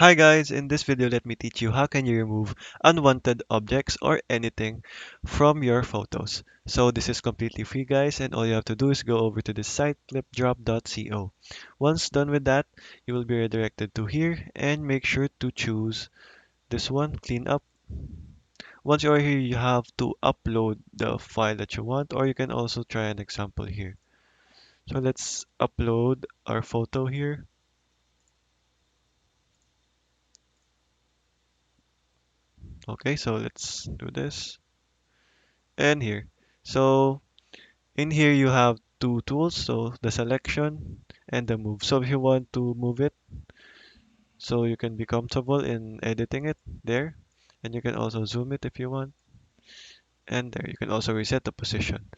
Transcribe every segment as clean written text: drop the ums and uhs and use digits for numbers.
Hi guys, in this video let me teach you how can you remove unwanted objects or anything from your photos. So this is completely free guys, and all you have to do is go over to the site clipdrop.co. Once done with that, you will be redirected to here and make sure to choose this one, clean up. Once you are here, you have to upload the file that you want, or you can also try an example here. So let's upload our photo here. Okay, so let's do this and here. So in here you have two tools, so the selection and the move. So if you want to move it, so you can be comfortable in editing it there, and you can also zoom it if you want, and there you can also reset the position.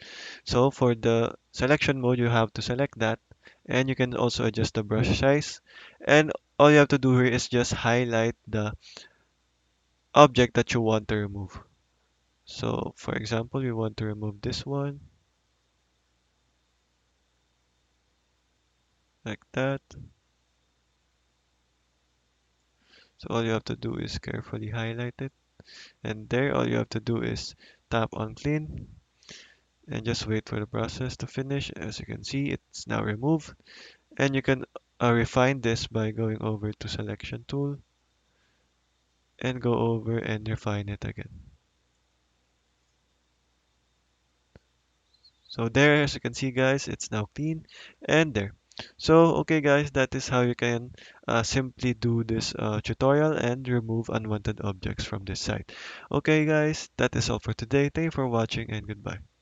So for the selection mode, you have to select that, and you can also adjust the brush size. And all you have to do here is just highlight the object that you want to remove. So for example, we want to remove this one like that. So all you have to do is carefully highlight it. And there, all you have to do is tap on clean and just wait for the process to finish. As you can see, it's now removed. And you can refine this by going over to selection tool and go over and refine it again. So there, as you can see guys, it's now clean and there. So, okay guys, that is how you can simply do this tutorial and remove unwanted objects from this site. Okay guys, that is all for today. Thank you for watching and goodbye.